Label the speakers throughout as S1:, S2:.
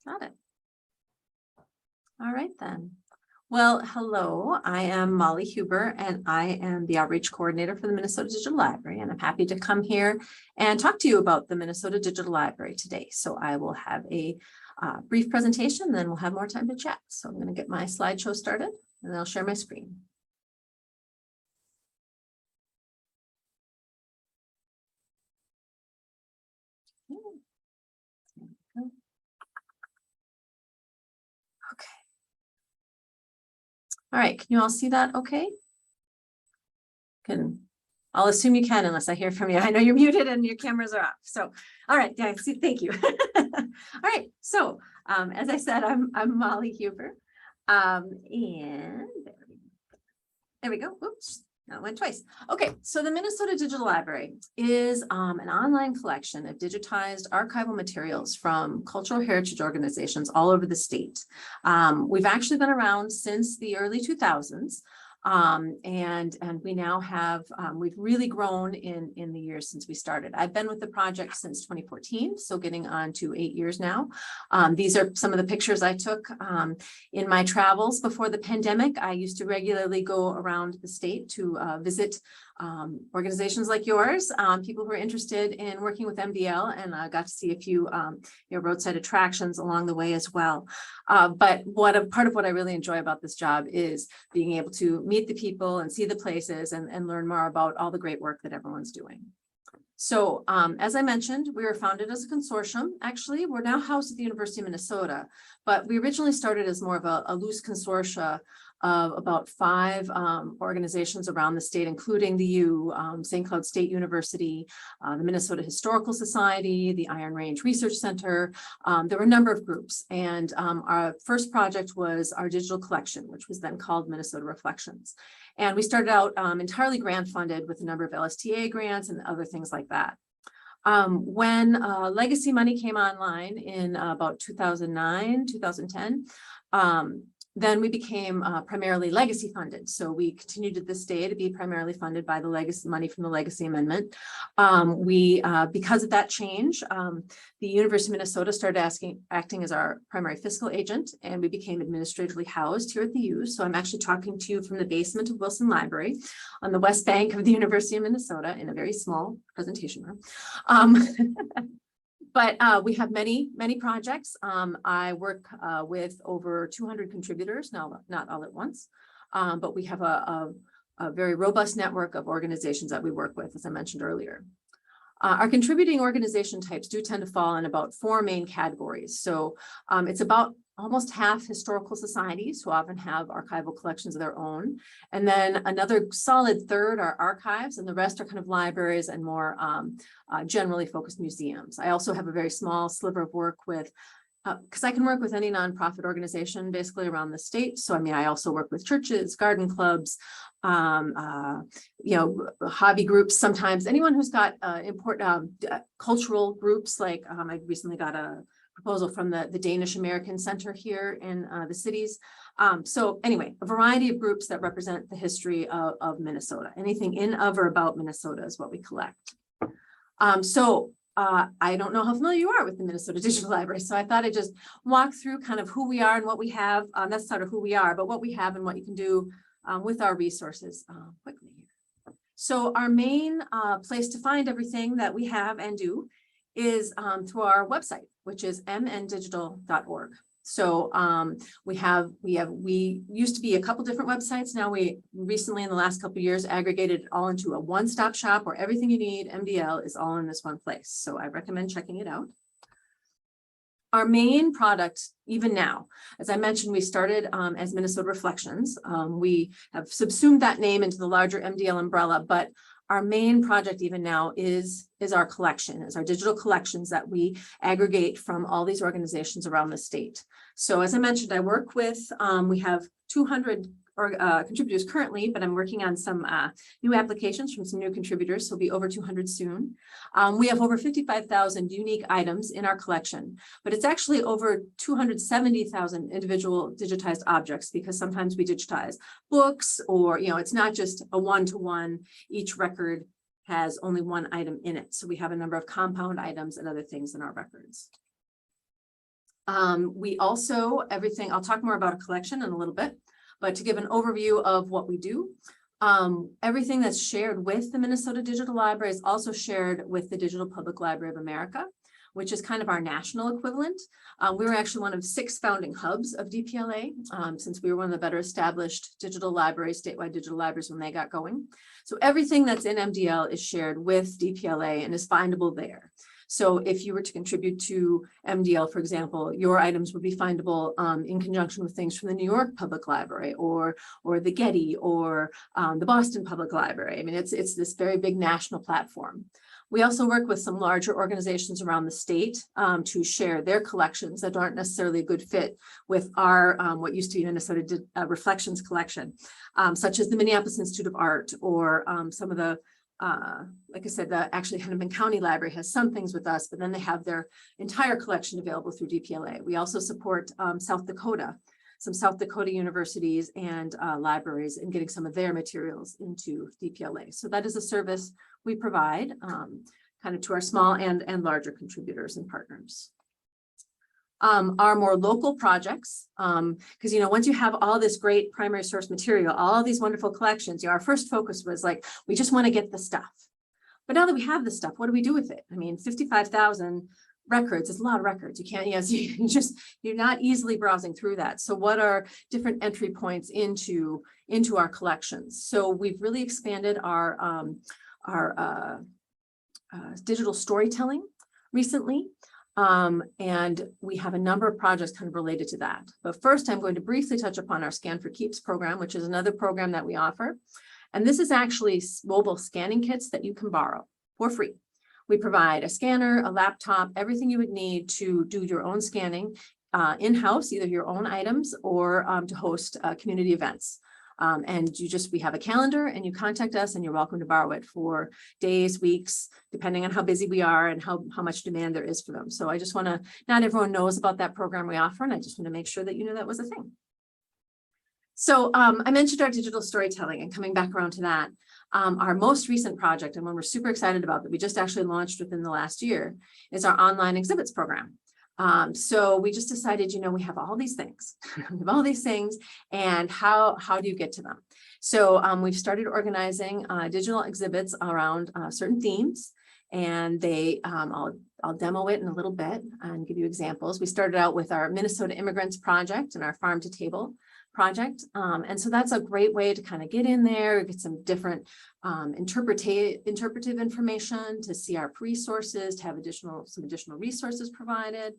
S1: Got it. All right then. Well, hello, I am Molly Huber and I am the outreach coordinator for the Minnesota Digital Library, and I'm happy to come here and talk to you about the Minnesota Digital Library today. So I will have a brief presentation, then we'll have more time to chat. So I'm going to get my slideshow started and then I'll share my screen. Okay. All right, can you all see that okay? I'll assume you can unless I hear from you. I know you're muted and your cameras are off. So, all right, yeah, see, thank you. All right, so as I said, I'm Molly Huber. And there we go. Oops, that went twice. Okay, so the Minnesota Digital Library is an online collection of digitized archival materials from cultural heritage organizations all over the state. We've actually been around since the early 2000s. And we now have, we've really grown in the years since we started. I've been with the project since 2014, so getting on to 8 years now. These are some of the pictures I took in my travels before the pandemic. I used to regularly go around the state to visit organizations like yours, people who are interested in working with MDL, and I got to see a few roadside attractions along the way as well. But part of what I really enjoy about this job is being able to meet the people and see the places and learn more about all the great work that everyone's doing. So as I mentioned, we were founded as a consortium. Actually, we're now housed at the University of Minnesota, but we originally started as more of a loose consortia of about 5 organizations around the state, including the U, St. Cloud State University, the Minnesota Historical Society, the Iron Range Research Center. There were a number of groups, and our first project was our digital collection, which was then called Minnesota Reflections. And we started out entirely grant funded with a number of LSTA grants and other things like that. When legacy money came online in about 2009, 2010, then we became primarily legacy funded. So we continue to this day to be primarily funded by the legacy money from the legacy amendment. Because of that change, the University of Minnesota started acting as our primary fiscal agent, and we became administratively housed here at the U. So I'm actually talking to you from the basement of Wilson Library on the west bank of the University of Minnesota in a very small presentation room. But we have many projects. I work with over 200 contributors, now not all at once, but we have a very robust network of organizations that we work with, as I mentioned earlier. Our contributing organization types do tend to fall in about 4 main categories. So it's about almost half historical societies who often have archival collections of their own. And then another solid third are archives, and the rest are kind of libraries and more generally focused museums. I also have a very small sliver of work with, because I can work with any nonprofit organization basically around the state. So I mean, I also work with churches, garden clubs, hobby groups sometimes. Anyone who's got important cultural groups, like I recently got a proposal from the Danish American Center here in the cities. So anyway, a variety of groups that represent the history of Minnesota. Anything in, of, or about Minnesota is what we collect. I don't know how familiar you are with the Minnesota Digital Library, so I thought I'd just walk through kind of who we are and what we have. That's sort of who we are, but what we have and what you can do with our resources quickly here. So our main place to find everything that we have and do is through our website, which is mndigital.org. So we used to be a couple different websites. Now we recently, in the last couple of years, aggregated it all into a one-stop shop where everything you need, MDL, is all in this one place. So I recommend checking it out. Our main product, even now, as I mentioned, we started as Minnesota Reflections. We have subsumed that name into the larger MDL umbrella, but our main project even now is our collection, is our digital collections that we aggregate from all these organizations around the state. So as I mentioned, I work with, we have 200 contributors currently, but I'm working on some new applications from some new contributors, so it'll be over 200 soon. We have over 55,000 unique items in our collection, but it's actually over 270,000 individual digitized objects, because sometimes we digitize books, or it's not just a one-to-one, each record has only one item in it. So we have a number of compound items and other things in our records. We also, I'll talk more about a collection in a little bit, but to give an overview of what we do, everything that's shared with the Minnesota Digital Library is also shared with the Digital Public Library of America, which is kind of our national equivalent. We were actually one of 6 founding hubs of DPLA, since we were one of the better established digital libraries, statewide digital libraries when they got going. So everything that's in MDL is shared with DPLA and is findable there. So if you were to contribute to MDL, for example, your items would be findable in conjunction with things from the New York Public Library or the Getty or the Boston Public Library. I mean, it's this very big national platform. We also work with some larger organizations around the state to share their collections that aren't necessarily a good fit with our what used to be Minnesota Reflections collection, such as the Minneapolis Institute of Art or some of the like I said, actually Hennepin County Library has some things with us, but then they have their entire collection available through DPLA. We also support South Dakota, some South Dakota universities and libraries in getting some of their materials into DPLA. So that is a service we provide kind of to our small and larger contributors and partners. Our more local projects, because, you know, once you have all this great primary source material, all these wonderful collections, you know, our first focus was like, we just want to get the stuff. But now that we have the stuff, what do we do with it? I mean, 55,000 records is a lot of records. You can't, yes, you're not easily browsing through that. So what are different entry points into our collections? So we've really expanded our digital storytelling recently. And we have a number of projects kind of related to that. But first, I'm going to briefly touch upon our Scan for Keeps program, which is another program that we offer. And this is actually mobile scanning kits that you can borrow for free. We provide a scanner, a laptop, everything you would need to do your own scanning in-house, either your own items or to host community events. And we have a calendar and you contact us and you're welcome to borrow it for days, weeks, depending on how busy we are and how much demand there is for them. So I just want to, not everyone knows about that program we offer, and I just want to make sure that you know that was a thing. So I mentioned our digital storytelling, and coming back around to that, our most recent project, and one we're super excited about that we just actually launched within the last year, is our online exhibits program. So we just decided, you know, we have all these things, and how do you get to them? So we've started organizing digital exhibits around certain themes, and I'll demo it in a little bit and give you examples. We started out with our Minnesota Immigrants Project and our Farm to Table project. And so that's a great way to kind of get in there, get some different interpretive information, to see our resources, to have some additional resources provided.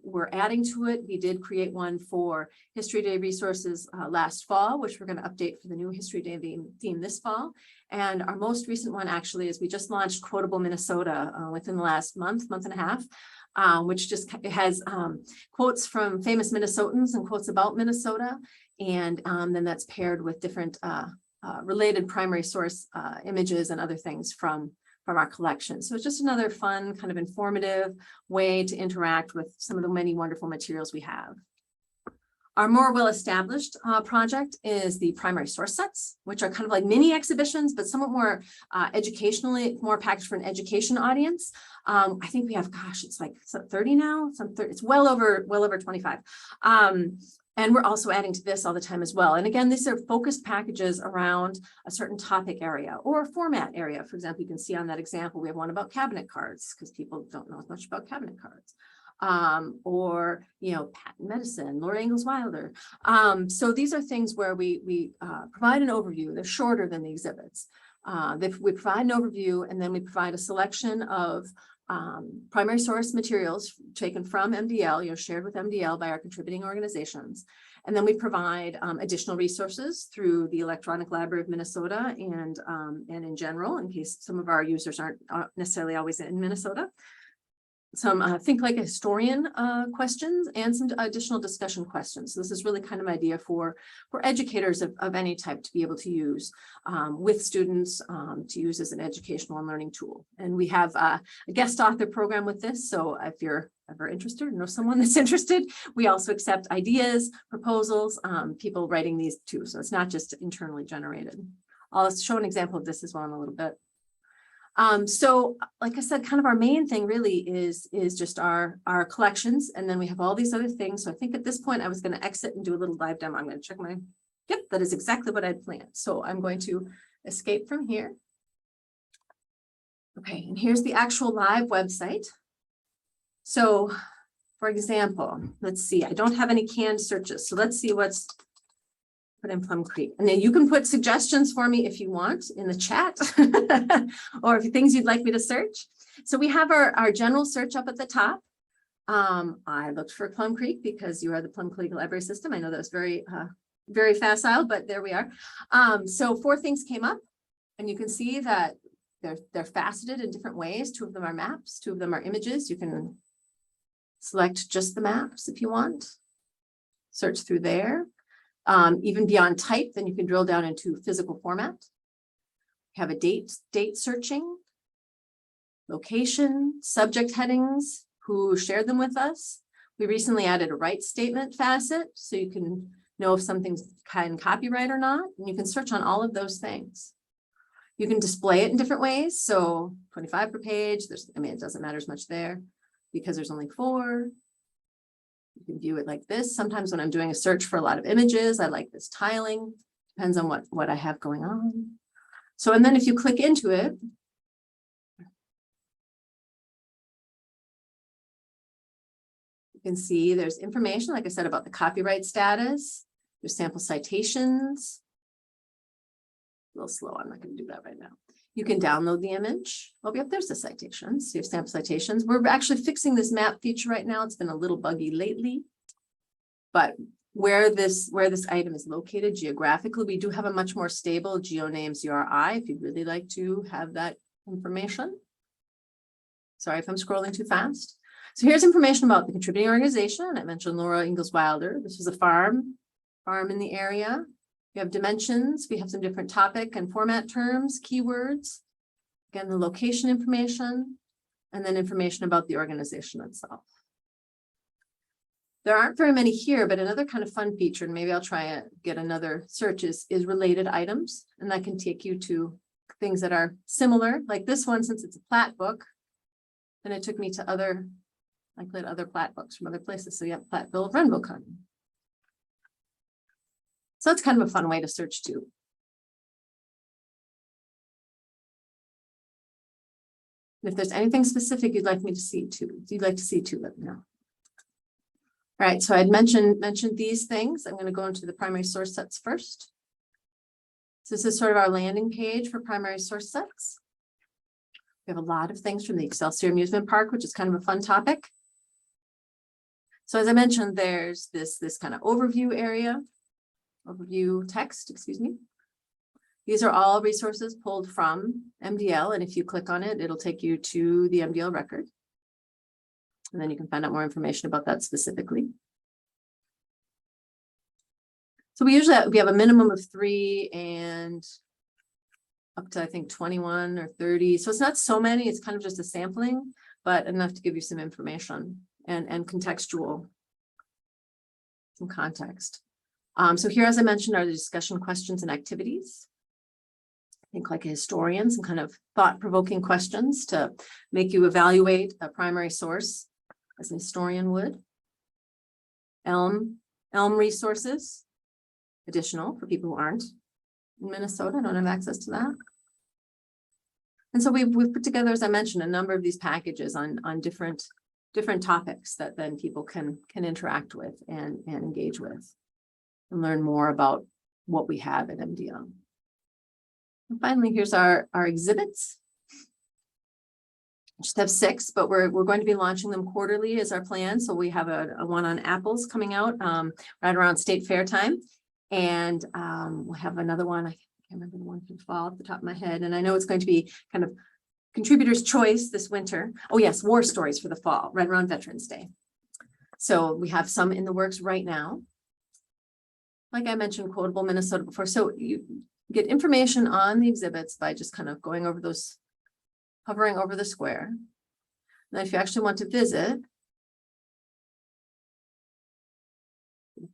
S1: We're adding to it. We did create one for History Day resources last fall, which we're going to update for the new History Day theme this fall. And our most recent one actually is we just launched Quotable Minnesota within the last month and a half. Which just has quotes from famous Minnesotans and quotes about Minnesota. And then that's paired with different related primary source images and other things from our collection. So it's just another fun, kind of informative way to interact with some of the many wonderful materials we have. Our more well-established project is the primary source sets, which are kind of like mini exhibitions, but somewhat more educationally, more packaged for an education audience. I think we have, gosh, it's like 30 now. It's well over 25. And we're also adding to this all the time as well. And again, these are focused packages around a certain topic area or format area. For example, you can see on that example, we have one about cabinet cards because people don't know as much about cabinet cards. Or, you know, patent medicine, Laura Ingalls Wilder. So these are things where we provide an overview. They're shorter than the exhibits. We provide an overview, and then we provide a selection of primary source materials taken from MDL, you know, shared with MDL by our contributing organizations. And then we provide additional resources through the Electronic Library of Minnesota and in general, in case some of our users aren't necessarily always in Minnesota. Some think like a historian questions and some additional discussion questions. So this is really kind of an idea for educators of any type to be able to use with students to use as an educational and learning tool. And we have a guest author program with this. So if you're ever interested or know someone that's interested, we also accept ideas, proposals, people writing these too. So it's not just internally generated. I'll show an example of this as well in a little bit. So like I said, kind of our main thing really is just our collections. And then we have all these other things. So I think at this point I was going to exit and do a little live demo. I'm going to check my, yep, that is exactly what I'd planned. So I'm going to escape from here. Okay, and here's the actual live website. So for example, let's see, I don't have any canned searches. So let's see what's put in Plum Creek. And then you can put suggestions for me if you want in the chat or if things you'd like me to search. So we have our general search up at the top. I looked for Plum Creek because you are the Plum Creek Library System. I know that was very, very facile, but there we are. So 4 things came up and you can see that they're faceted in different ways. 2 of them are maps, 2 of them are images. You can select just the maps if you want. Search through there. Even beyond type, then you can drill down into physical format. Have a date searching, location, subject headings, who shared them with us. We recently added a right statement facet, so you can know if something's kind of copyright or not, and you can search on all of those things. You can display it in different ways. So 25 per page, I mean, it doesn't matter as much there because there's only 4. You can view it like this. Sometimes when I'm doing a search for a lot of images, I like this tiling. Depends on what I have going on. So, and then if you click into it, you can see there's information, like I said, about the copyright status. There's sample citations. A little slow, I'm not going to do that right now. You can download the image. Oh, yep, there's the citations. So you have sample citations. We're actually fixing this map feature right now. It's been a little buggy lately. But where this item is located geographically, we do have a much more stable GeoNames URI if you'd really like to have that information. Sorry if I'm scrolling too fast. So here's information about the contributing organization. I mentioned Laura Ingalls Wilder. This was a farm in the area. We have dimensions. We have some different topic and format terms, keywords. Again, the location information, and then information about the organization itself. There aren't very many here, but another kind of fun feature, and maybe I'll try and get another search, is related items. And that can take you to things that are similar, like this one, since it's a plat book. Then it took me to other plat books from other places. So you have Plat Bill of Renville County. So it's kind of a fun way to search too. And if there's anything specific you'd like me to see too, let me know. All right, so I'd mentioned these things. I'm going to go into the primary source sets first. So this is sort of our landing page for primary source sets. We have a lot of things from the Excelsior Amusement Park, which is kind of a fun topic. So as I mentioned, there's this kind of overview area. Overview text, excuse me. These are all resources pulled from MDL, and if you click on it, it'll take you to the MDL record. And then you can find out more information about that specifically. So we have a minimum of 3 and up to, I think, 21 or 30. So it's not so many, it's kind of just a sampling, but enough to give you some information and contextual, some context. So here, as I mentioned, are the discussion questions and activities. Think like a historian, some kind of thought-provoking questions to make you evaluate a primary source as a historian would. Elm resources, additional for people who aren't in Minnesota, don't have access to that. And so we've put together, as I mentioned, a number of these packages on different topics that then people can interact with and engage with and learn more about what we have at MDL. And finally, here's our exhibits. Just have 6, but we're going to be launching them quarterly as our plan. So we have a one on apples coming out right around State Fair time. And we'll have another one. I can't remember the one from the fall off the top of my head. And I know it's going to be kind of contributor's choice this winter. Oh yes, war stories for the fall, right around Veterans Day. So we have some in the works right now. Like I mentioned, Quotable Minnesota before. So you get information on the exhibits by just kind of going over those, hovering over the square. Then if you actually want to visit,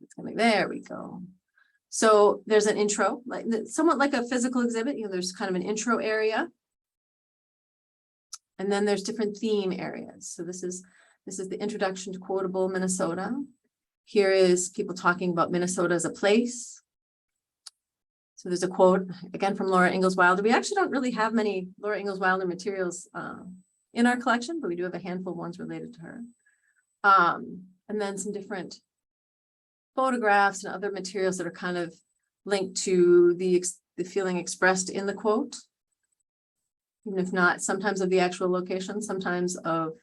S1: it's coming, there we go. So there's an intro, like somewhat like a physical exhibit, there's kind of an intro area. And then there's different theme areas. So this is the introduction to quotable Minnesota. Here is people talking about Minnesota as a place. So there's a quote again from Laura Ingalls Wilder. We actually don't really have many Laura Ingalls Wilder materials in our collection, but we do have a handful of ones related to her. And then some different photographs and other materials that are kind of linked to the feeling expressed in the quote. Even if not, sometimes of the actual location, sometimes of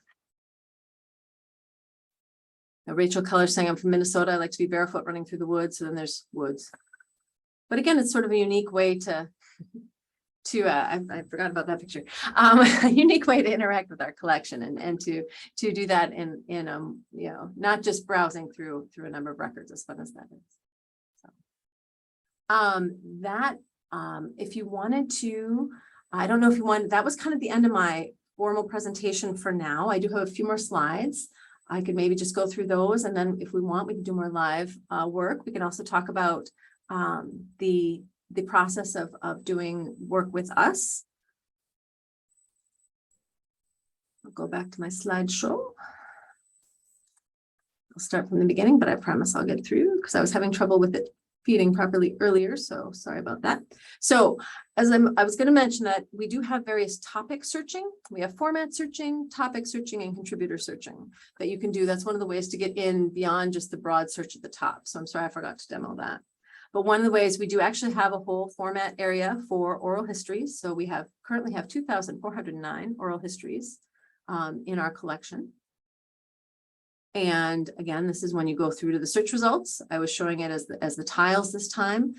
S1: Rachel Keller saying, I'm from Minnesota, I like to be barefoot running through the woods. So then there's woods. But again, it's sort of a unique way to I forgot about that picture. A unique way to interact with our collection and to do that in you know, not just browsing through a number of records, as fun as that is. So if you wanted to, I don't know if you want, that was kind of the end of my formal presentation for now. I do have a few more slides. I could maybe just go through those, and then if we want, we can do more live work. We can also talk about the process of doing work with us. I'll go back to my slideshow. I'll start from the beginning, but I promise I'll get through because I was having trouble with it feeding properly earlier, so sorry about that. So as I was going to mention that we do have various topic searching. We have format searching, topic searching, and contributor searching that you can do. That's one of the ways to get in beyond just the broad search at the top. So I'm sorry I forgot to demo that. But one of the ways we do actually have a whole format area for oral histories. So we currently have 2,409 oral histories in our collection. And again, this is when you go through to the search results. I was showing it as the tiles this time.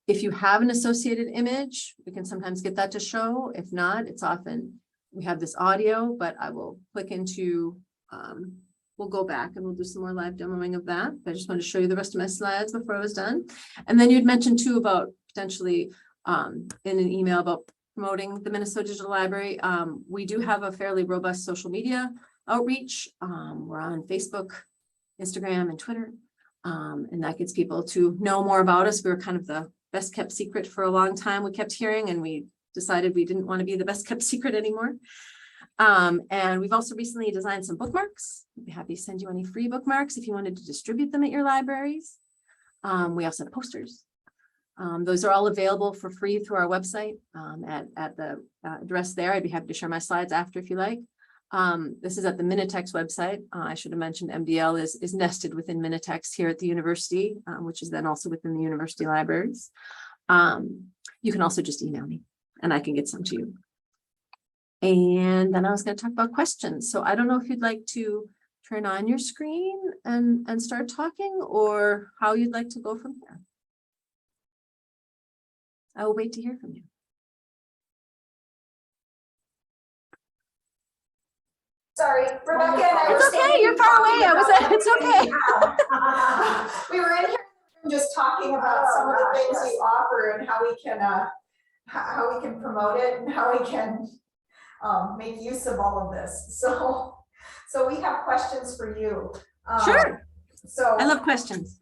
S1: If you have an associated image, we can sometimes get that to show. If not, it's often we have this audio, but I will click into, we'll go back and we'll do some more live demoing of that. But I just want to show you the rest of my slides before I was done. And then you'd mentioned too about potentially in an email about promoting the Minnesota Digital Library. We do have a fairly robust social media outreach. We're on Facebook, Instagram, and Twitter. And that gets people to know more about us. We were kind of the best kept secret for a long time, we kept hearing, and we decided we didn't want to be the best kept secret anymore. And we've also recently designed some bookmarks. I'd be happy to send you any free bookmarks if you wanted to distribute them at your libraries. We also have posters. Those are all available for free through our website at the address there. I'd be happy to share my slides after if you like. This is at the Minitex website. I should have mentioned MDL is nested within Minitex here at the university, which is then also within the university libraries. You can also just email me and I can get some to you. And then I was going to talk about questions. So I don't know if you'd like to turn on your screen and start talking, or how you'd like to go from here. I will wait to hear from you.
S2: Sorry, Rebecca and I were
S1: okay, you're far away. It's okay.
S2: We were in here just talking about some of the things you offer and how we can promote it and how we can make use of all of this. So we have questions for you.
S1: Sure.
S2: So
S1: I love questions.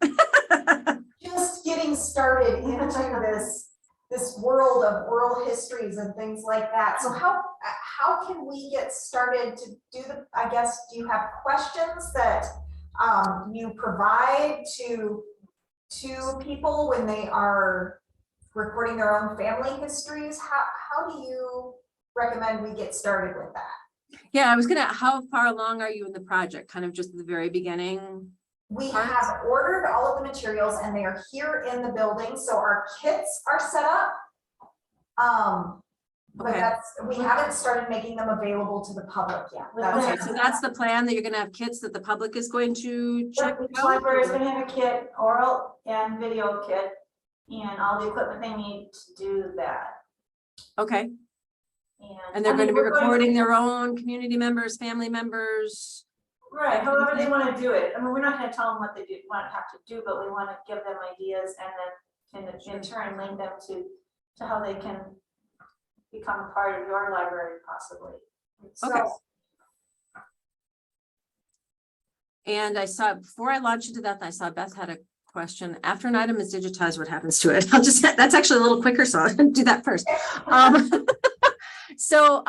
S2: Just getting started into this world of oral histories and things like that. So how can we get started to do I guess, do you have questions that you provide to people when they are recording their own family histories? How do you recommend we get started with that?
S1: Yeah, I was how far along are you in the project? Kind of just at the very beginning?
S2: We have ordered all of the materials and they are here in the building. So our kits are set up. But we haven't started making them available to the public yet.
S1: Okay, so that's the plan, that you're going to have kits that the public is going to check out?
S3: The library is going to have a kit, oral and video kit, and all the equipment they need to do that.
S1: Okay. And they're going to be recording their own community members, family members.
S3: Right, however they want to do it. I mean, we're not going to tell them what they have to do, but we want to give them ideas and then in turn link them to how they can become a part of your library possibly.
S1: Okay. And I saw, before I launched into that, I saw Beth had a question. After an item is digitized, what happens to it? That's actually a little quicker, so I'll do that first. So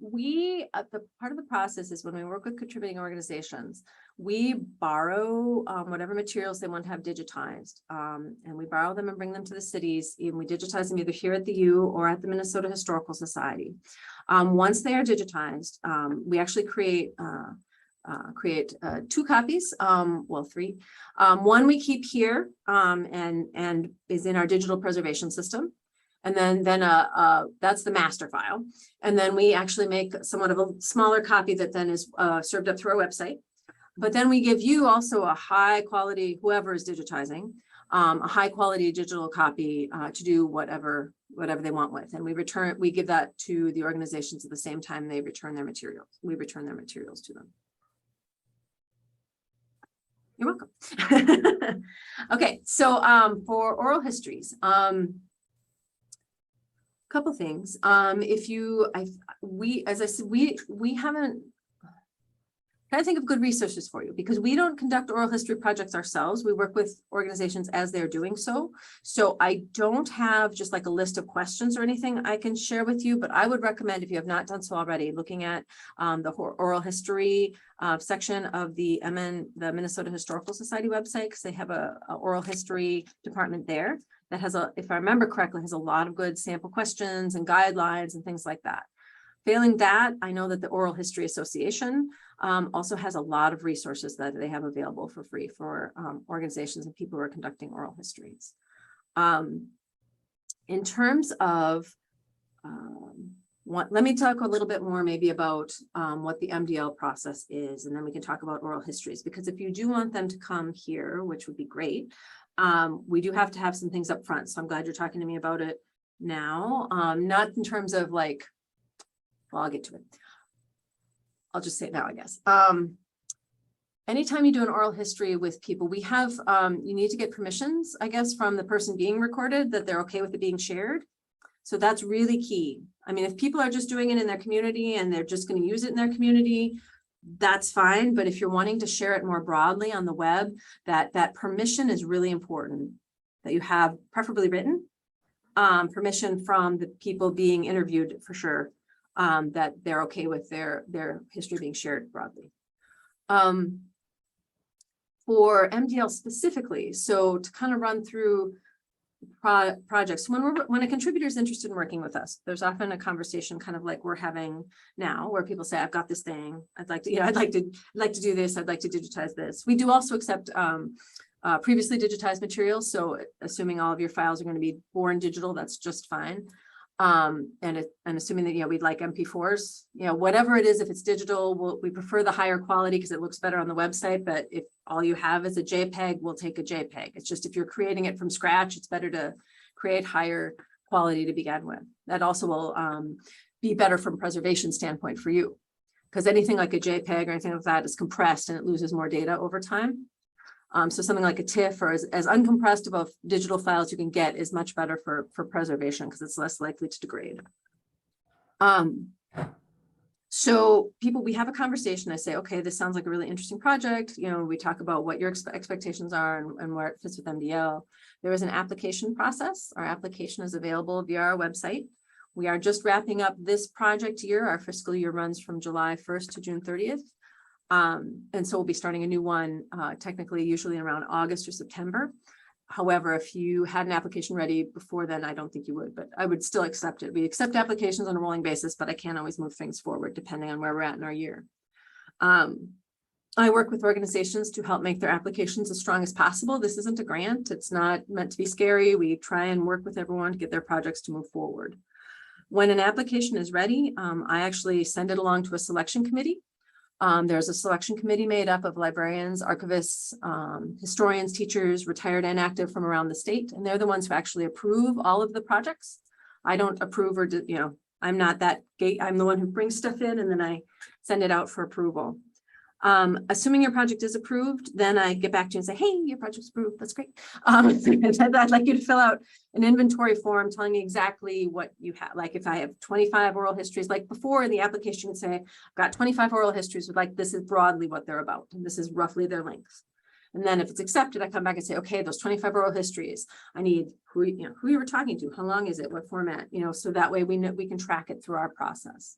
S1: we, the part of the process is when we work with contributing organizations, we borrow whatever materials they want to have digitized. And we borrow them and bring them to the cities, and we digitize them either here at the U or at the Minnesota Historical Society. Once they are digitized, we actually create 2 copies, well, 3. One we keep here and is in our digital preservation system. And then that's the master file. And then we actually make somewhat of a smaller copy that then is served up through our website. But then we give you also a high quality, whoever is digitizing, a high quality digital copy to do whatever they want with. And we give that to the organizations at the same time they return their materials. We return their materials to them. You're welcome. Okay, so for oral histories, couple things. As I said, we haven't trying to think of good resources for you, because we don't conduct oral history projects ourselves. We work with organizations as they're doing so. So I don't have just like a list of questions or anything I can share with you, but I would recommend, if you have not done so already, looking at the oral history section of the Minnesota Historical Society website, because they have a oral history department there that has if I remember correctly, has a lot of good sample questions and guidelines and things like that. Failing that, I know that the Oral History Association also has a lot of resources that they have available for free for organizations and people who are conducting oral histories. In terms of, let me talk a little bit more maybe about what the MDL process is, and then we can talk about oral histories, because if you do want them to come here, which would be great, we do have to have some things up front. So I'm glad you're talking to me about it now, not in terms of like, well, I'll get to it. I'll just say it now, I guess. Anytime you do an oral history with people, we have, you need to get permissions, I guess, from the person being recorded that they're okay with it being shared. So that's really key. I mean, if people are just doing it in their community and they're just going to use it in their community, that's fine. But if you're wanting to share it more broadly on the web, that permission is really important, that you have preferably written permission from the people being interviewed for sure. That they're okay with their history being shared broadly. For MDL specifically, so to kind of run through projects, when a contributor is interested in working with us, there's often a conversation kind of like we're having now, where people say, I've got this thing, I'd like to, I'd like to do this, I'd like to digitize this. We do also accept previously digitized materials, so assuming all of your files are going to be born digital, that's just fine. And assuming that, we'd like MP4s, whatever it is, if it's digital, we prefer the higher quality because it looks better on the website. But if all you have is a JPEG, we'll take a JPEG. It's just, if you're creating it from scratch, it's better to create higher quality to begin with. That also will be better from preservation standpoint for you, because anything like a JPEG or anything like that is compressed and it loses more data over time. So something like a TIFF or as uncompressed of a digital files you can get is much better for preservation, because it's less likely to degrade. So we have a conversation. I say, okay, this sounds like a really interesting project. We talk about what your expectations are and where it fits with MDL. There is an application process. Our application is available via our website. We are just wrapping up this project year. Our fiscal year runs from July 1st to June 30th. And so we'll be starting a new one, technically, usually around August or September. However, if you had an application ready before then, I don't think you would, but I would still accept it. We accept applications on a rolling basis, but I can't always move things forward depending on where we're at in our year. I work with organizations to help make their applications as strong as possible. This isn't a grant. It's not meant to be scary. We try and work with everyone to get their projects to move forward. When an application is ready, I actually send it along to a selection committee. There's a selection committee made up of librarians, archivists, historians, teachers, retired and active from around the state. And they're the ones who actually approve all of the projects. I don't approve or, I'm not that gate. I'm the one who brings stuff in and then I send it out for approval. Assuming your project is approved, then I get back to you and say, hey, your project's approved. That's great. I'd like you to fill out an inventory form telling me exactly what you have. Like if I have 25 oral histories, like before in the application, you can say, I've got 25 oral histories with this is broadly what they're about. And this is roughly their length. And then if it's accepted, I come back and say, okay, those 25 oral histories, I need who you were talking to, how long is it, what format, so that way we know we can track it through our process.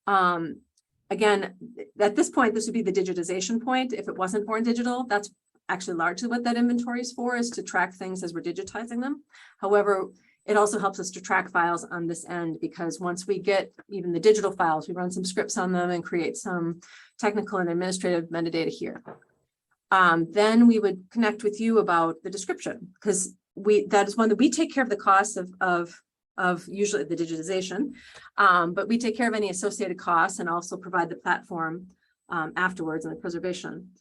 S1: Again, at this point, this would be the digitization point. If it wasn't born digital, that's actually largely what that inventory is for, is to track things as we're digitizing them. However, it also helps us to track files on this end, because once we get even the digital files, we run some scripts on them and create some technical and administrative metadata here. Then we would connect with you about the description, because that is one that we take care of the costs of usually the digitization, but we take care of any associated costs and also provide the platform afterwards and the preservation.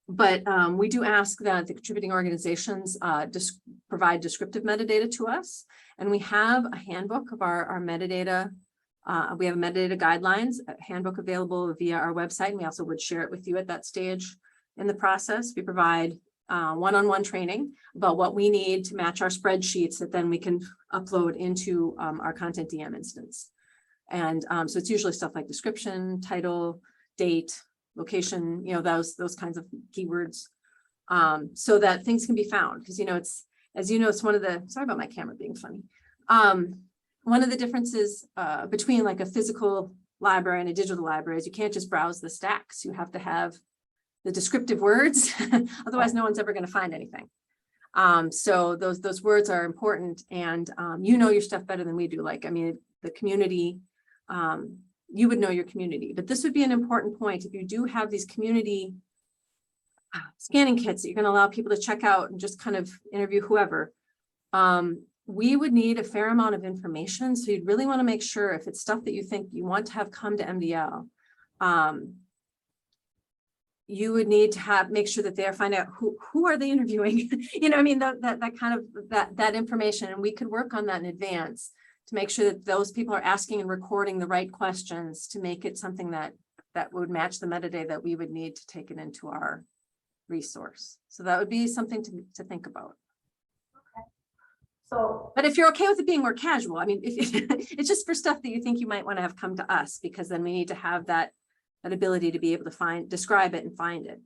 S1: But we do ask that the contributing organizations provide descriptive metadata to us. And we have a handbook of our metadata. We have a metadata guidelines, a handbook available via our website. And we also would share it with you at that stage in the process. We provide one-on-one training about what we need to match our spreadsheets that then we can upload into our content DM instance. And so it's usually stuff like description, title, date, location, those kinds of keywords, so that things can be found. Because, it's, as it's one of the, sorry about my camera being funny. One of the differences between like a physical library and a digital library is you can't just browse the stacks. You have to have the descriptive words, otherwise no one's ever going to find anything. So those words are important, and your stuff better than we do. Like, I mean, the community, you would know your community, but this would be an important point. If you do have these community scanning kits that you're going to allow people to check out and just kind of interview whoever, we would need a fair amount of information. So you'd really want to make sure, if it's stuff that you think you want to have come to MDL, you would need to make sure that they're find out who are they interviewing, I mean, that kind of that information, and we could work on that in advance to make sure that those people are asking and recording the right questions to make it something that would match the metadata that we would need to take it into our resource. So that would be something to think about.
S3: Okay. So,
S1: but if you're okay with it being more casual, I mean, it's just for stuff that you think you might want to have come to us, because then we need to have that ability to be able to describe it and find it.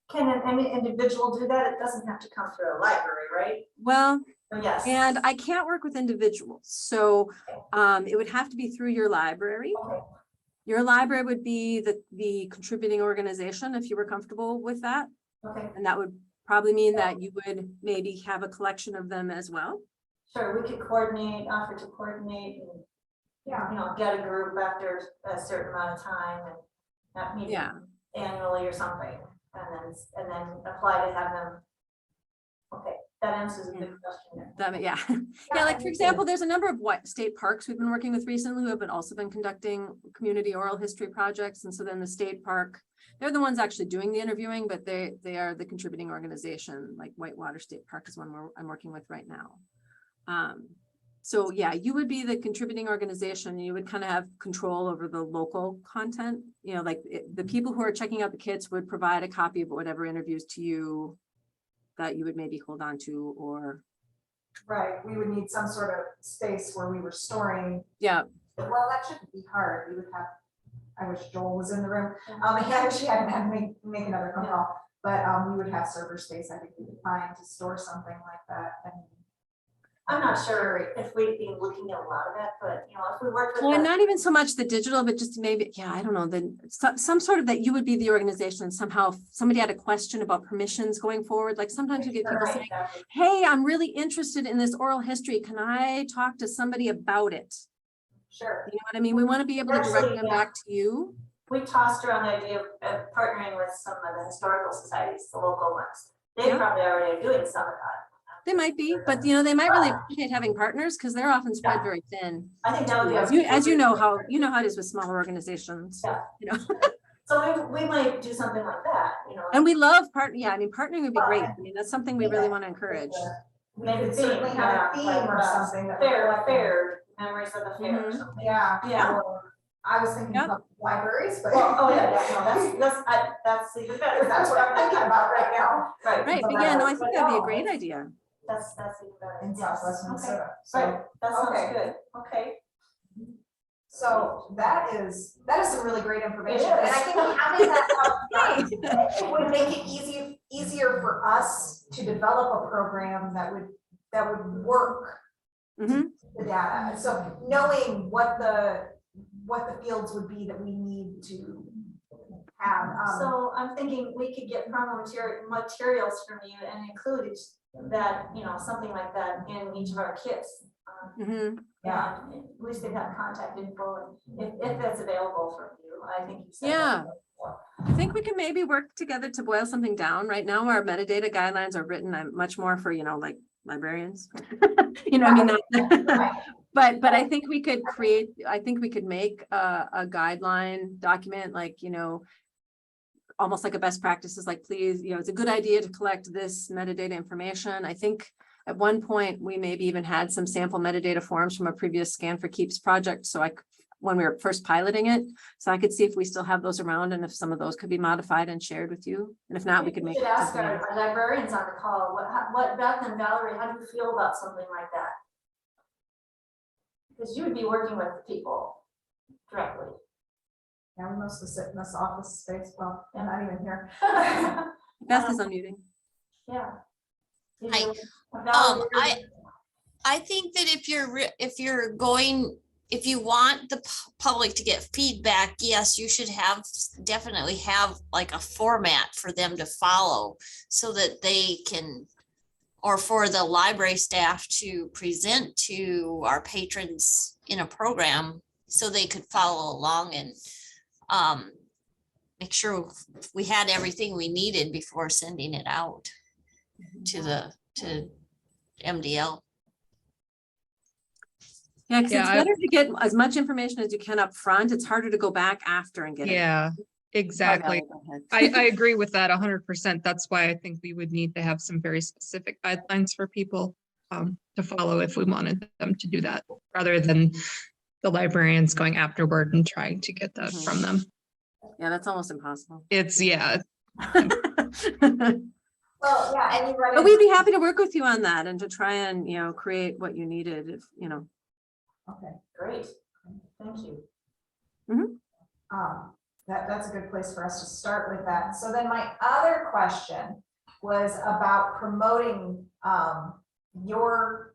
S3: Can any individual do that? It doesn't have to come through a library, right?
S1: Well,
S3: yes.
S1: And I can't work with individuals. So it would have to be through your library.
S3: Okay.
S1: Your library would be the contributing organization, if you were comfortable with that.
S3: Okay.
S1: And that would probably mean that you would maybe have a collection of them as well.
S3: Sure, we could offer to coordinate, and get a group after a certain amount of time, and that meeting annually or something, and then apply to have them. Okay, that answers a good question there.
S1: Yeah, like for example, there's a number of state parks we've been working with recently who have also been conducting community oral history projects, and so then the state park, they're the ones actually doing the interviewing, but they are the contributing organization. Like Whitewater State Park is one I'm working with right now. So yeah, you would be the contributing organization. You would kind of have control over the local content. Like the people who are checking out the kits would provide a copy of whatever interviews to you that you would maybe hold on to, or.
S2: Right, we would need some sort of space where we were storing.
S1: Yeah.
S2: Well, that shouldn't be hard. We would have, I wish Joel was in the room. I wish he hadn't had to make another phone call, but we would have server space. I think we could find to store something like that. And
S3: I'm not sure if we'd be looking at a lot of that, but if we worked with.
S1: Well, and not even so much the digital, but just maybe, I don't know, then some sort of that you would be the organization. Somehow somebody had a question about permissions going forward. Like sometimes you get people saying, hey, I'm really interested in this oral history. Can I talk to somebody about it?
S3: Sure.
S1: You know what I mean? We want to be able to direct them back to you.
S3: We tossed around the idea of partnering with some of the historical societies, the local ones. They probably already are doing some of that.
S1: They might be, but they might really appreciate having partners, because they're often spread very thin.
S3: I think that would be
S1: as you know how it is with smaller organizations.
S3: Yeah. So we might do something like that,
S1: And we love partnering would be great. I mean, that's something we really want to encourage.
S2: Maybe certainly have a theme or something that
S3: fair memories of the fair or something.
S2: Yeah. I was thinking about libraries, but
S3: that's even better.
S2: That's what I'm thinking about right now.
S1: Right, but I think that'd be a great idea.
S3: That's even better.
S2: In Southwest Minnesota.
S3: Right, that sounds good. Okay.
S2: So that is some really great information, and I think having that up front, it would make it easier for us to develop a program that would work
S1: Mhm.
S2: the data. So knowing what the fields would be that we need to have.
S3: So I'm thinking we could get promo materials from you and include that, you know, something like that in each of our kits.
S1: Mhm.
S2: Yeah.
S3: And at least they've got contact info, and if that's available from you, I think you said.
S1: Yeah.
S3: that before.
S1: I think we can maybe work together to boil something down. Right now, our metadata guidelines are written much more for, you know, like librarians. You know, I mean, but I think we could make a guideline document, like, you know, almost like a best practices, like, please, you know, it's a good idea to collect this metadata information. I think at one point we maybe even had some sample metadata forms from a previous Scan for Keeps project. So when we were first piloting it, so I could see if we still have those around and if some of those could be modified and shared with you. And if not, we could make.
S3: should ask
S1: something
S3: our
S1: else.
S3: librarians on the call, what Beth and Valerie, how do you feel about something like that? Because you would be working with the people directly.
S2: Yeah, we mostly sit in this office space. Well, I'm not even here.
S1: Beth is unmuting.
S3: Yeah.
S4: Hi.
S3: Valerie,
S4: I think that if you want the public to get feedback, yes, you should definitely have like a format for them to follow so that they can, or for the library staff to present to our patrons in a program so they could follow along and make sure we had everything we needed before sending it out to MDL.
S1: Yeah, because it's
S5: Yeah,
S1: better to get as much information as you can up front. It's harder to go back after and get it.
S5: Yeah,
S1: Sorry,
S5: exactly.
S1: Valerie, go ahead.
S5: I agree with that 100%. That's why I think we would need to have some very specific guidelines for people to follow if we wanted them to do that, rather than the librarians going afterward and trying to get that from them.
S1: Yeah, that's almost impossible.
S5: It's, yeah,
S2: Well, yeah, and you run
S1: But we'd be happy to work with you on that and to try and, you know, create what you needed, if, you know.
S2: Okay.
S3: great, thank you.
S2: That's a good place for us to start with that. So then my other question was about promoting your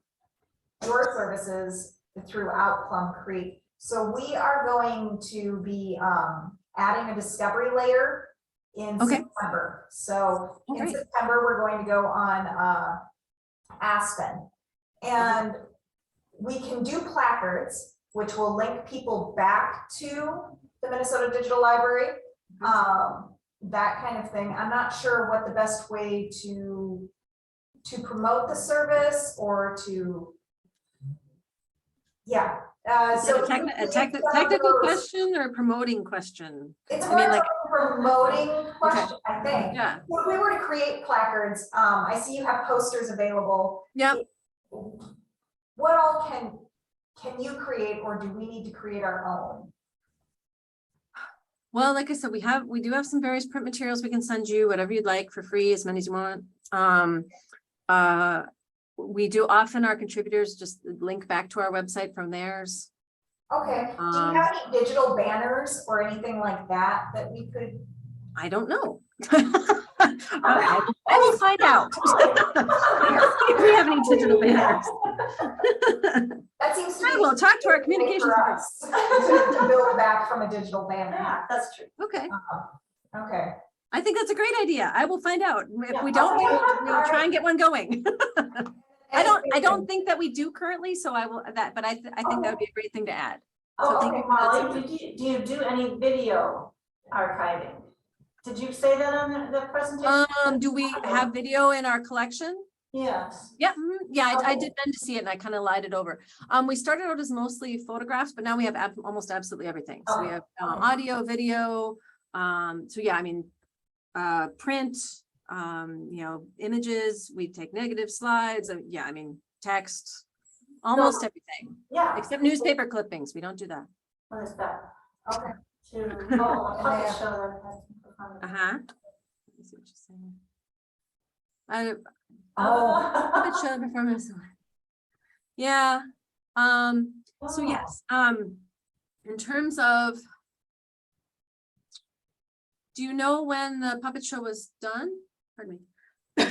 S2: services throughout Plum Creek. So we are going to be adding a discovery layer in September. So in September, we're going to go on Aspen, and we can do placards, which will link people back to the Minnesota Digital Library, that kind of thing. I'm not sure what the best way to promote the service or to, yeah. So
S1: a technical question or promoting question?
S2: It's
S1: I mean, like
S2: a promoting question, I think.
S1: Yeah.
S2: If we were to create placards, I see you have posters available.
S1: Yeah.
S2: What all can you create, or do we need to create our own?
S1: Well, like I said, we do have some various print materials we can send you, whatever you'd like, for free, as many as you want. We do often, our contributors just link back to our website from theirs.
S2: Okay, do you have any digital banners or anything like that that we could?
S1: I don't know. I will find out. If we have any digital banners.
S2: That seems to
S1: I
S2: be.
S1: will talk to our communications
S2: for us to build back from a digital banner.
S3: Yeah, that's true.
S1: Okay,
S2: Okay.
S1: I think that's a great idea. I will find out. If
S3: Yeah,
S1: we don't,
S2: okay.
S1: we'll try and get one going. I
S2: Anything-
S1: don't think that we do currently, so I will that, but I think that would be a great thing to add. So
S3: Oh,
S1: thank
S3: okay,
S1: you for that.
S3: Molly, do you do any video archiving? Did you say that on the presentation?
S1: Do we have video in our collection?
S3: Yes.
S1: Yeah, yeah, I did then to see it and I kind of lied it over. We started out as mostly photographs, but now we have almost absolutely everything. So we have audio, video. So yeah, I mean, print, you know, images, we take negative slides. Yeah, I mean, text, almost everything,
S3: Yeah.
S1: except newspaper clippings. We don't do that.
S3: What is that?
S2: Okay.
S3: Oh, a puppet show that has some fun.
S1: Uh-huh. Let me see what you're saying. Puppet show performance. Yeah. So yes. in terms of, do you know when the puppet show was done? Pardon me.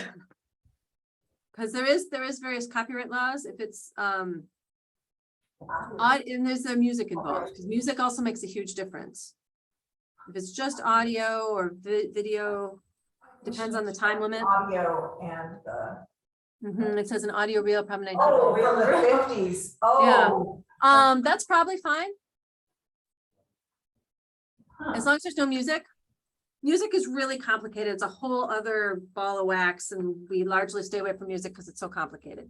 S1: Because there is various copyright laws if it's and there's the music involved, because music also makes a huge difference. If it's just audio or video, depends on the time limit.
S2: Audio and the,
S1: It says an audio reel, probably 19.
S2: oh, from the 50s. Oh.
S1: That's probably fine, as long as there's no music. Music is really complicated. It's a whole other ball of wax, and we largely stay away from music because it's so complicated.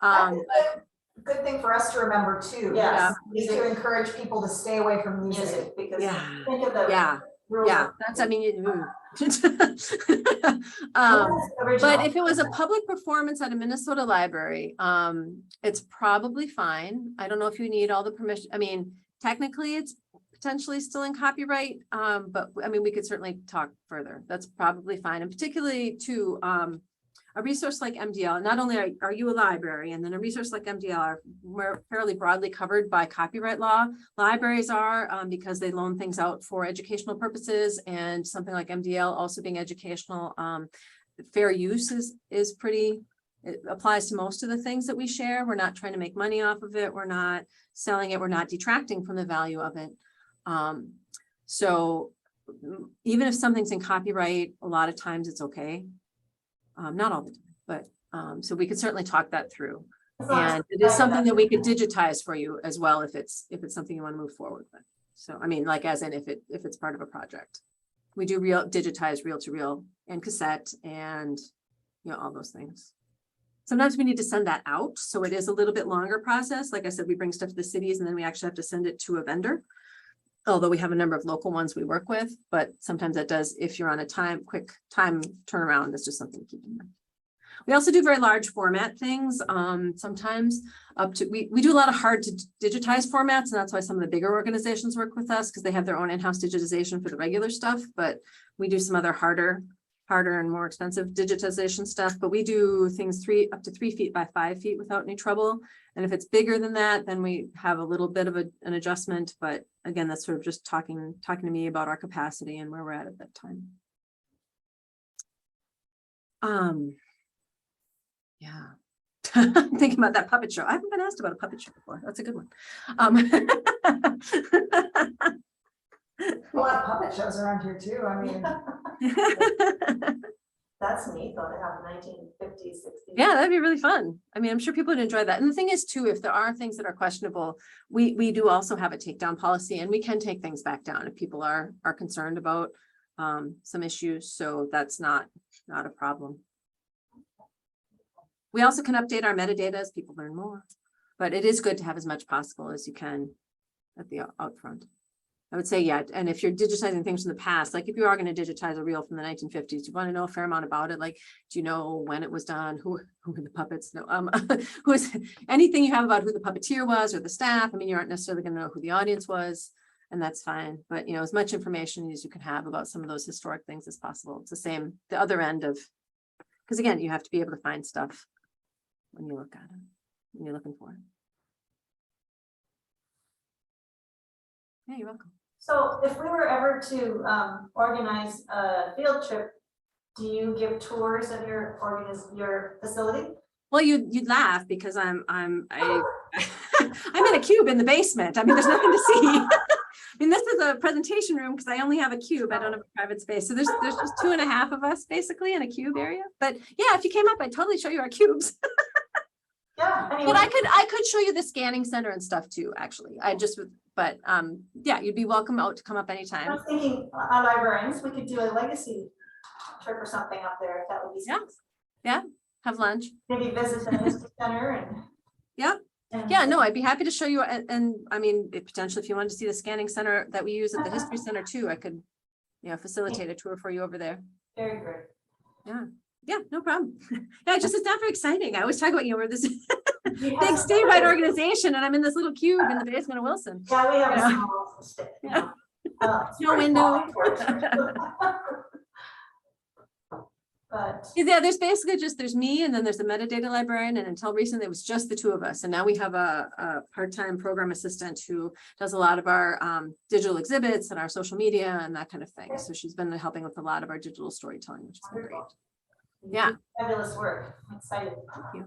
S2: That's a good thing for us to remember too.
S3: Yes.
S2: Is to encourage people to stay away from music.
S3: Music, because
S1: Yeah.
S3: think of the
S1: Yeah,
S3: rules.
S1: yeah, that's, I mean,
S3: Original.
S1: but if it was a public performance at a Minnesota library, it's probably fine. I don't know if you need all the permission. I mean, technically it's potentially still in copyright, but I mean, we could certainly talk further. That's probably fine. And particularly to a resource like MDL, not only are you a library, and then a resource like MDL are we're fairly broadly covered by copyright law. Libraries are because they loan things out for educational purposes, and something like MDL also being educational. Fair use is pretty, it applies to most of the things that we share. We're not trying to make money off of it. We're not selling it. We're not detracting from the value of it. So even if something's in copyright, a lot of times it's okay. Not all the time, but so we could certainly talk that through. And it is something that we could digitize for you as well if it's something you want to move forward with. So I mean, like as in if it's part of a project. We do digitize reel to reel and cassette and all those things. Sometimes we need to send that out, so it is a little bit longer process. Like I said, we bring stuff to the cities and then we actually have to send it to a vendor. Although we have a number of local ones we work with, but sometimes that does, if you're on a quick time turnaround, that's just something to keep in mind. We also do very large format things. Sometimes up to, we do a lot of hard to digitize formats, and that's why some of the bigger organizations work with us, because they have their own in-house digitization for the regular stuff, but we do some other harder and more expensive digitization stuff. But we do things up to 3 feet by 5 feet without any trouble. And if it's bigger than that, then we have a little bit of an adjustment. But again, that's sort of just talking to me about our capacity and where we're at that time. Yeah. I'm thinking about that puppet show. I haven't been asked about a puppet show before. That's a good one.
S2: A lot of puppet shows around here too. I mean,
S3: That's neat though, to have 1950s, 60s.
S1: Yeah, that'd be really fun. I mean, I'm sure people would enjoy that. And the thing is too, if there are things that are questionable, we do also have a takedown policy, and we can take things back down if people are concerned about some issues. So that's not a problem. We also can update our metadata as people learn more, but it is good to have as much possible as you can at the upfront. I would say, yeah. And if you're digitizing things from the past, like if you are going to digitize a reel from the 1950s, you want to know a fair amount about it. Like, do you know when it was done? Who were the puppets? No, who is anything you have about who the puppeteer was or the staff? I mean, you aren't necessarily going to know who the audience was, and that's fine. But as much information as you can have about some of those historic things as possible. It's the same, the other end of, because again, you have to be able to find stuff when you look at it, when you're looking for it. Yeah, you're welcome.
S3: So if we were ever to organize a field trip, do you give tours of your facility?
S1: Well, you'd laugh because I'm in a cube in the basement. I mean, there's nothing to see. I mean, this is a presentation room because I only have a cube. I don't have a private space. So there's just 2.5 of us basically in a cube area. But yeah, if you came up, I'd totally show you our cubes.
S3: Yeah, anyway.
S1: But I could show you the scanning center and stuff too, actually. Yeah, you'd be welcome out to come up
S3: I
S1: anytime.
S3: was thinking librarians, we could do a legacy trip or something up there, if that would be.
S1: Yeah. Have lunch.
S3: Maybe visit the history center and.
S1: Yeah.
S3: and-
S1: Yeah, no, I'd be happy to show you. And I mean, potentially if you wanted to see the scanning center that we use at the history center too, I could, facilitate a tour for you over there.
S3: Very great.
S1: Yeah, no problem. Yeah, it's not very exciting. I always talk about, we're this
S3: We have
S1: big
S3: some-
S1: statewide organization and I'm in this little cube in the basement of Wilson.
S3: Yeah, we have a
S1: Yeah.
S3: small stick.
S1: Yeah.
S3: It's
S1: No
S3: very
S1: window.
S3: small. but.
S1: Yeah, there's basically there's me and then there's a metadata librarian, and until recently it was just the two of us. And now we have a part-time program assistant who does a lot of our digital exhibits and our social media and that kind of thing. So she's been helping with a lot of our digital storytelling, which has been great.
S3: You
S1: Yeah.
S3: do fabulous work. I'm excited.
S1: Thank you.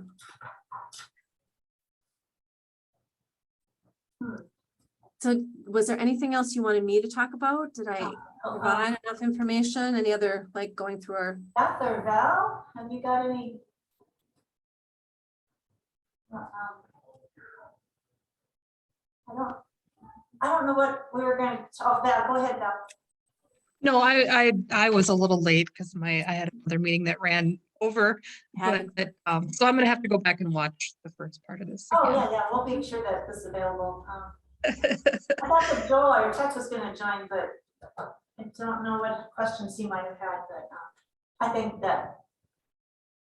S1: So was there anything else you wanted me to talk about? Did I provide enough information? Any other, like, going through our?
S3: Beth or Val, have you got any? I don't know what we were going to, oh, Val, go ahead, Val.
S5: No, I was a little late because I had another meeting that ran over.
S1: Had
S5: But, so I'm gonna have to go back and watch the first part of this.
S3: Oh,
S5: again.
S3: yeah, we'll make sure that this is available. I thought that Joel or Tex was gonna join, but I don't know what questions he might have had, but I think that,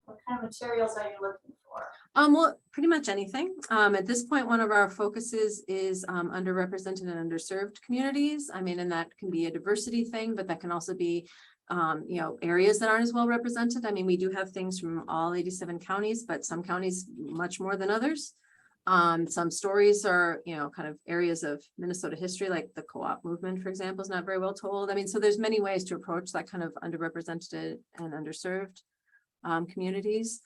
S3: what kind of materials are you looking for?
S1: Well, pretty much anything. At this point, one of our focuses is underrepresented and underserved communities. I mean, and that can be a diversity thing, but that can also be areas that aren't as well represented. I mean, we do have things from all 87 counties, but some counties much more than others. Some stories are, kind of areas of Minnesota history, like the co-op movement, for example, is not very well told. I mean, so there's many ways to approach that kind of underrepresented and underserved communities.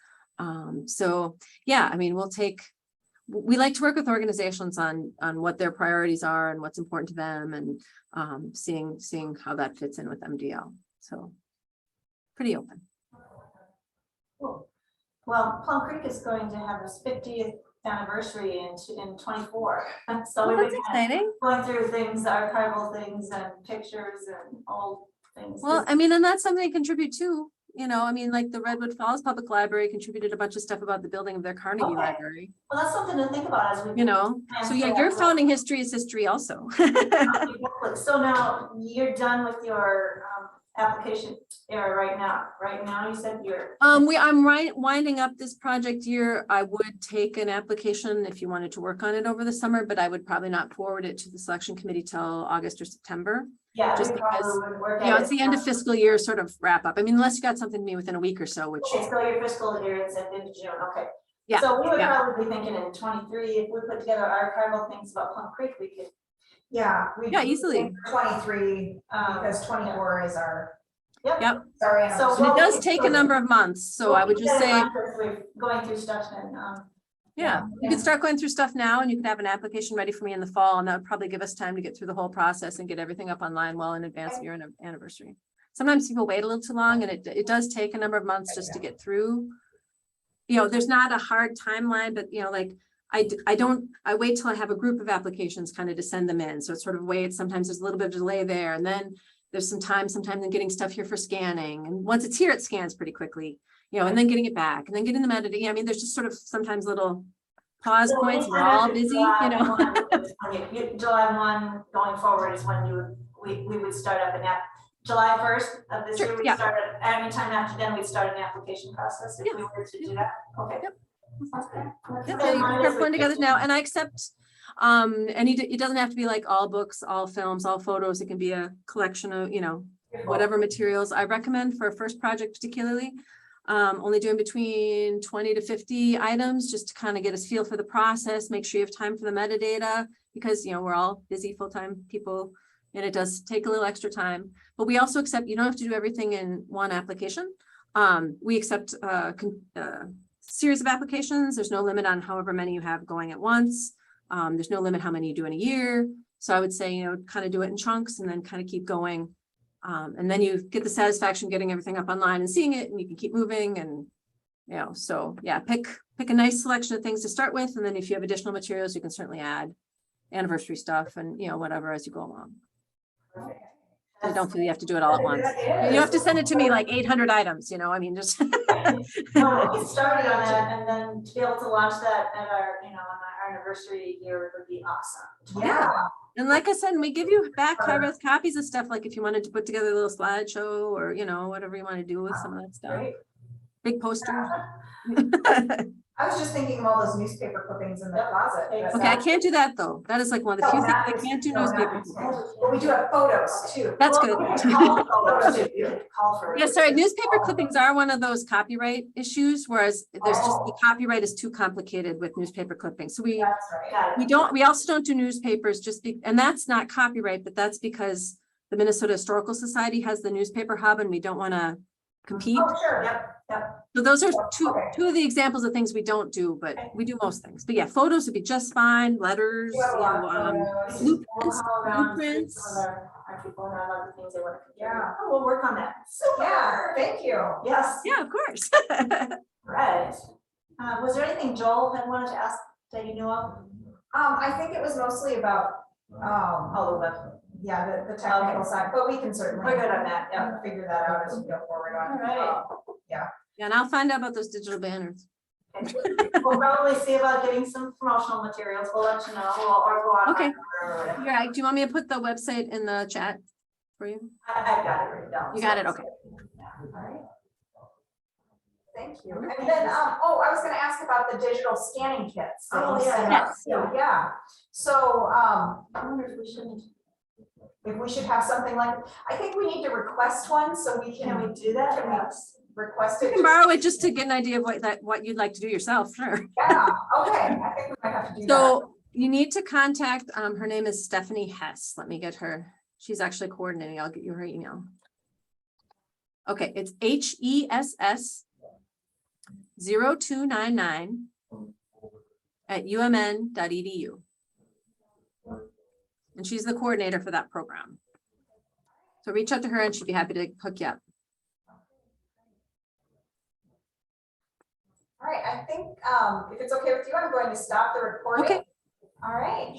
S1: So yeah, I mean, we like to work with organizations on what their priorities are and what's important to them, and seeing how that fits in with MDL. So pretty open.
S3: Cool. Well, Plum Creek is going to have its 50th anniversary in 24. So
S1: Well,
S3: we've
S1: that's
S3: been
S1: exciting.
S3: going through things, archival things and pictures and old things.
S1: Well, I mean, and that's something to contribute to, I mean, like the Redwood Falls Public Library contributed a bunch of stuff about the building of their Carnegie
S3: Okay.
S1: Library,
S3: Well, that's something to think about as we.
S1: so yeah, your founding history is history also.
S3: So now you're done with your application era right now. Right now, you said you're.
S1: I'm winding up this project year. I would take an application if you wanted to work on it over the summer, but I would probably not forward it to the selection committee till August or September.
S3: Yeah,
S1: just
S3: we probably
S1: because,
S3: wouldn't work
S1: It's the end of fiscal year sort of wrap up. I mean, unless you got something to me within a week or so, which.
S3: Okay, so your fiscal year is into June, okay.
S1: Yeah,
S3: So we would
S1: yeah.
S3: probably be thinking in 23, if we put together archival things about Plum Creek, we could.
S2: Yeah.
S1: Easily.
S2: 23, because 24 is our.
S1: Yep.
S2: Sorry.
S3: So
S1: And it does take a number of months, so I would just say,
S3: We're going through stuff and,
S1: yeah, you could start going through stuff now, and you could have an application ready for me in the fall, and that would probably give us time to get through the whole process and get everything up online well in advance of your anniversary. Sometimes people wait a little too long, and it does take a number of months just to get through. There's not a hard timeline, but like I wait till I have a group of applications kind of to send them in. So it sort of waits. Sometimes there's a little bit of delay there, and then there's sometimes in getting stuff here for scanning. And once it's here, it scans pretty quickly, and then getting it back and then getting the metadata. I mean, there's just sort of sometimes little pause points. We're all busy,
S3: July 1 going forward is when we would start up an app. July 1st of this year, we start any time after then we'd start an application process if we were to do that. Okay.
S1: Yep.
S3: Okay.
S1: You can start pulling together now, and I accept it doesn't have to be like all books, all films, all photos. It can be a collection of whatever materials. I recommend for a first project particularly only doing between 20 to 50 items, just to kind of get a feel for the process, make sure you have time for the metadata, because we're all busy full-time people and it does take a little extra time. But we also accept, you don't have to do everything in one application. We accept a series of applications. There's no limit on however many you have going at once. There's no limit how many you do in a year. So I would say, kind of do it in chunks and then kind of keep going. And then you get the satisfaction getting everything up online and seeing it, and you can keep moving. And, so yeah, pick a nice selection of things to start with. And then if you have additional materials, you can certainly add anniversary stuff and, whatever as you go along. I don't feel you have to do it all at once. You have to send it to me like 800 items, I mean, just.
S3: Well, we'll get started on that, and then to be able to launch that at our, on our anniversary year would be awesome.
S2: Yeah.
S1: And like I said, we give you back copies of stuff, like if you wanted to put together a little slideshow or, whatever you want to do with some of that stuff.
S3: Great.
S1: Big poster.
S2: I was just thinking of all those newspaper clippings in the closet. but
S1: Okay, I
S2: that-
S1: can't do that though. That is like one of the
S2: No,
S1: few things
S2: not
S1: I
S2: this-
S1: can't do
S2: no, not
S1: newspaper.
S2: this
S1: clippings.
S2: one. But we do have photos too.
S1: That's
S3: Well,
S1: good.
S3: we can call photos too. You can call for it.
S1: Yeah, sorry, newspaper clippings are one of those copyright issues, whereas there's just, the
S2: Oh.
S1: copyright is too complicated with newspaper clippings. So
S2: That's right.
S3: Got it.
S1: we also don't do newspapers just and that's not copyright, but that's because the Minnesota Historical Society has the newspaper hub and we don't want to compete.
S2: Oh, sure, yep.
S1: So those are
S2: Okay.
S1: two of the examples of things we don't do, but we do most things. But yeah, photos would be just fine, letters,
S2: You have a lot of
S3: We
S2: photos.
S3: just
S1: blueprints,
S3: call around and see
S1: blueprints.
S3: some of our people have other things they want to contribute.
S2: Yeah.
S3: Oh, we'll work on that.
S2: Yeah, thank you.
S3: Yes,
S1: Yeah, of course.
S3: right. Was there anything Joel had wanted to ask that you knew of?
S2: I think it was mostly about,
S3: Oh, the web.
S2: yeah, the technical
S3: Okay.
S2: side, but we can certainly.
S3: We're good on that, yeah.
S2: Figure that out as we go forward on.
S3: All right.
S1: Yeah, and I'll find out about those digital banners.
S3: We'll probably see about getting some promotional materials. We'll let you know, or go on.
S1: Okay.
S3: Or whatever.
S1: Yeah, do you want me to put the website in the chat for you?
S3: I've got it written down.
S1: You got it, okay.
S2: All right. Thank you. And then, I was gonna ask about the digital scanning kits. that
S3: Oh,
S2: you
S3: yeah,
S2: set
S1: yes.
S2: up. Yeah, so,
S3: I wonder if we shouldn't,
S2: if we should have something like, I think we need to request one, so we
S3: can
S2: can
S3: we do that?
S2: Can we- request
S1: You
S2: it.
S1: can borrow it just to get an idea of what you'd like to do yourself, sure.
S2: Yeah, okay, I think we might have to do that.
S1: So you need to contact, her name is Stephanie Hess. Let me get her. She's actually coordinating. I'll get you her email. Okay, it's HESS 0299 at umn.edu. And she's the coordinator for that program. So reach out to her and she'd be happy to hook you up.
S2: All right, I think, if it's okay with you, I'm going to stop the recording.
S1: Okay.
S2: All right.